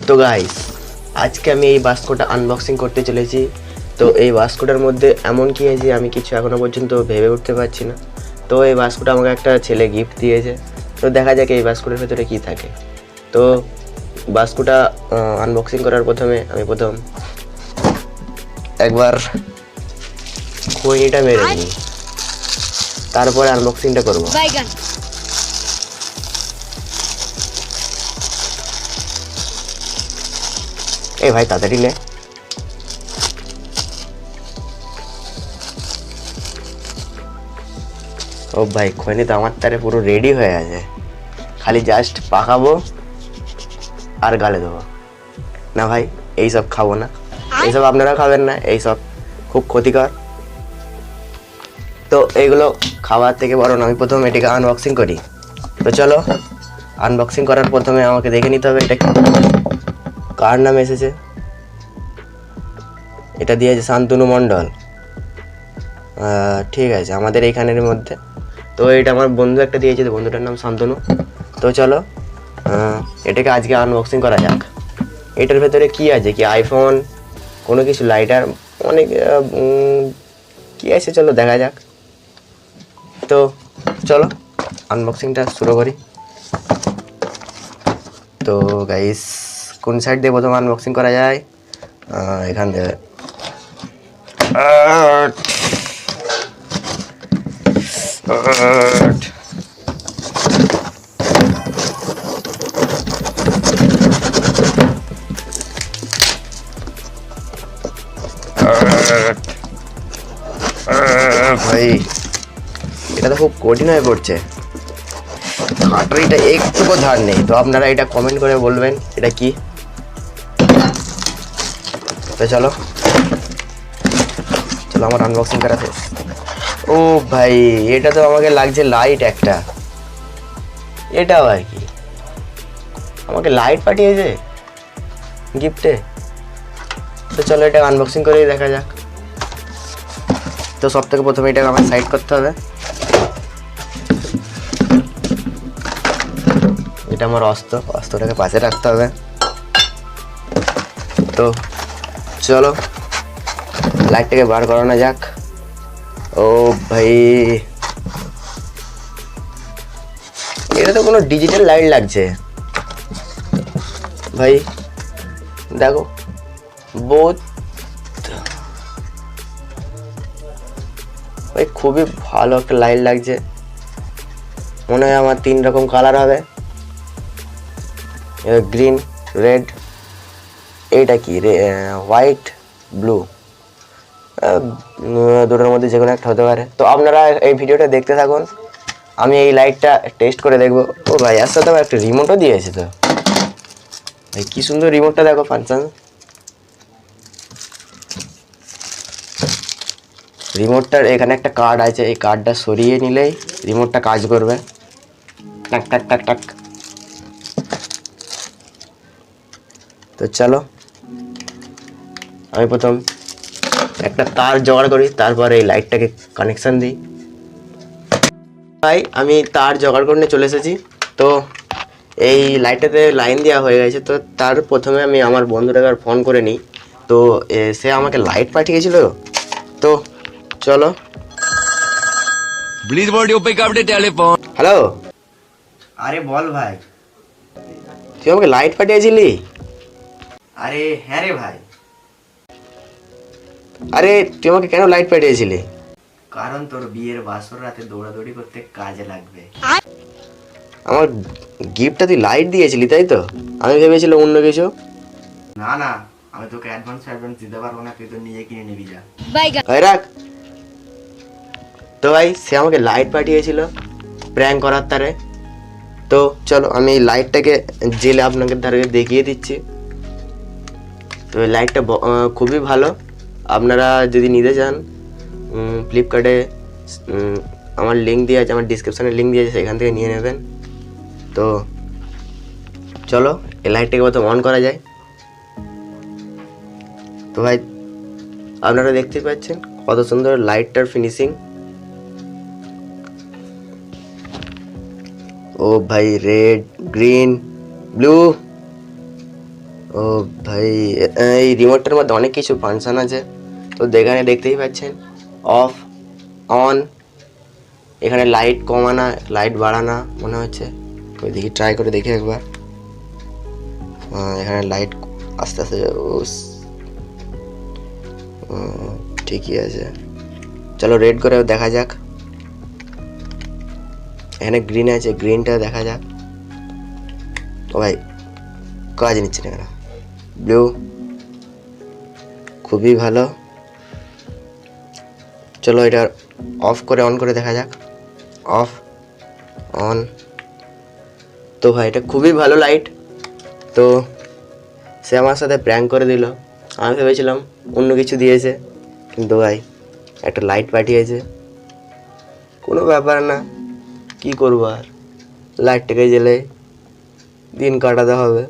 তো গাইস, আজকে আমি এই বাস্কটা আনবক্সিং করতে চলেছি। তো এই বাস্কটার মধ্যে এমন কি আছে আমি কিছু এখনো পর্যন্ত ভেবে উঠতে পারছি না। তো এই বাস্কটা আমাকে একটা ছেলে গিফট দিয়েছে। তো দেখা যাক এই বাস্কটার ভেতরে কি থাকে। তো বাস্কটা আনবক্সিং করার প্রথমে আমি একবার খৈনিটা মেরে নিই, তারপরে আনবক্সিংটা করবো। এই ভাই তাড়াতাড়ি নে। ও ভাই, খৈনি তো আমার তারে পুরো রেডি হয়ে আছে, খালি জাস্ট পাকাবো আর গালে দেবো। না ভাই, এইসব খাবো না, এইসব আপনারা খাবেন না, এইসব খুব ক্ষতিকর। তো এইগুলো খাওয়ার থেকে বরং আমি প্রথমে এটাকে আনবক্সিং করি। তো চলো, আনবক্সিং করার প্রথমে আমাকে দেখে নিতে হবে এটা কার নাম এসেছে। এটা দিয়েছে শান্তনু মণ্ডল। ঠিক আছে, আমাদের এইখানের মধ্যে। তো এটা আমার বন্ধু একটা দিয়েছে, তো বন্ধুটার নাম শান্তনু। তো চলো এটাকে আজকে আনবক্সিং করা যাক। এটার ভেতরে কি আছে, কি আইফোন, কোনো কিছু, লাইটার, অনেক কি আছে, চলো দেখা যাক। তো চলো আনবক্সিংটা শুরু করি। তো গাইস, কোন সাইড দিয়ে প্রথম আনবক্সিং করা যায়? এখান থেকে। ভাই, এটা তো খুব কঠিন হয়ে পড়ছে, কাটারিটা একটুকু ধার নেই। তো আপনারা এটা কমেন্ট করে বলবেন এটা কি। তো চলো চলো আমার আনবক্সিং করা শেষ। ও ভাই, এটা তো আমাকে লাগছে লাইট একটা। এটাও আর কি, আমাকে লাইট পাঠিয়েছে গিফটে। তো চলো এটা আনবক্সিং করেই দেখা যাক। তো সব থেকে প্রথমে এটাকে আমার সাইড করতে হবে। এটা আমার অস্ত্রটাকে পাশে রাখতে হবে। তো চলো লাইটটাকে বার করানো যাক। ও ভাই, এটা তো কোনো ডিজিটাল লাইট লাগছে ভাই, দেখো বহুত ভাই, খুবই ভালো একটা লাইট লাগছে। মনে হয় আমার 3 রকম কালার হবে, গ্রিন, রেড, এইটা কি হোয়াইট, ব্লু, দুটোর মধ্যে যে কোনো একটা হতে পারে। তো আপনারা এই ভিডিওটা দেখতে থাকুন, আমি এই লাইটটা টেস্ট করে দেখবো। ও ভাই, এর সাথে একটা রিমোটও দিয়েছে। তো ভাই কি সুন্দর রিমোটটা, দেখো ফাংশন। রিমোটটার এখানে একটা কার্ড আছে, এই কার্ডটা সরিয়ে নিলেই রিমোটটা কাজ করবে। টাক টাক টাক টাক। তো চলো আমি প্রথম একটা তার জোগাড় করি, তারপর এই লাইটটাকে কানেকশন দিই। ভাই, আমি তার জোগাড় করে নিয়ে চলে এসেছি। তো এই লাইটটাতে লাইন দেওয়া হয়ে গেছে। তো তার প্রথমে আমি আমার বন্ধুটাকে ফোন করে নিই। তো সে আমাকে লাইট পাঠিয়েছিল। তো চলো। Please put your pick up the telephone. Hello, আরে বল ভাই, তুই আমাকে লাইট পাঠিয়েছিলি? আরে হ্যাঁ রে ভাই। আরে তুই আমাকে কেন লাইট পাঠিয়েছিলি? কারণ তোর বিয়ের বাসর রাতে দৌড়াদৌড়ি করতে কাজে লাগবে। আমার গিফটটা তুই লাইট দিয়েছিলি, তাই তো? আমি ভেবেছিলাম অন্য কিছু। না না, আমি তোকে অ্যাডভান্স দিতে পারবো না, তুই তো নিজে কিনে নিবি যা। ভাই রাখ। তো ভাই, সে আমাকে লাইট পাঠিয়েছিল প্র্যাঙ্ক করার তারে। তো চলো আমি এই লাইটটাকে জেলে আপনাদের ধারে দেখিয়ে দিচ্ছি। তো এই লাইটটা খুবই ভালো। আপনারা যদি নিতে চান, ফ্লিপকার্টে আমার লিঙ্ক দিয়ে আছে, আমার ডিসক্রিপশানে লিঙ্ক দিয়ে আছে, সেখান থেকে নিয়ে নেবেন। তো চলো এই লাইটটাকে প্রথম অন করা যায়। তো ভাই, আপনারা দেখতে পাচ্ছেন কত সুন্দর লাইটটার ফিনিশিং। ও ভাই, রেড, গ্রিন, ব্লু, ও ও ভাই, এই রিমোটটার মধ্যে অনেক কিছু ফাংশন আছে, তো এখানে দেখতেই পাচ্ছেন অফ, অন, এখানে লাইট কমানা, লাইট বাড়ানা মনে হচ্ছে। ওই দেখি, ট্রাই করে দেখি একবার। এখানে লাইট আস্তে আস্তে ঠিকই আছে। চলো রেড করে দেখা যাক। এখানে গ্রিন আছে, গ্রিনটা দেখা যাক। ও ভাই, কাজ নিচ্ছে না কেন? ব্লু, খুবই ভালো। চলো এটা অফ করে অন করে দেখা যাক। Of, on. তো ভাই এটা খুবই ভালো লাইট। তো সে আমার সাথে প্র্যাঙ্ক করে দিল। আমি ভেবেছিলাম অন্য কিছু দিয়েছে, কিন্তু ভাই একটা লাইট পাঠিয়েছে। কোনো ব্যাপার না, কি করবো আর, লাইটটাকে জ্বেলে দিন কাটাতে হবে।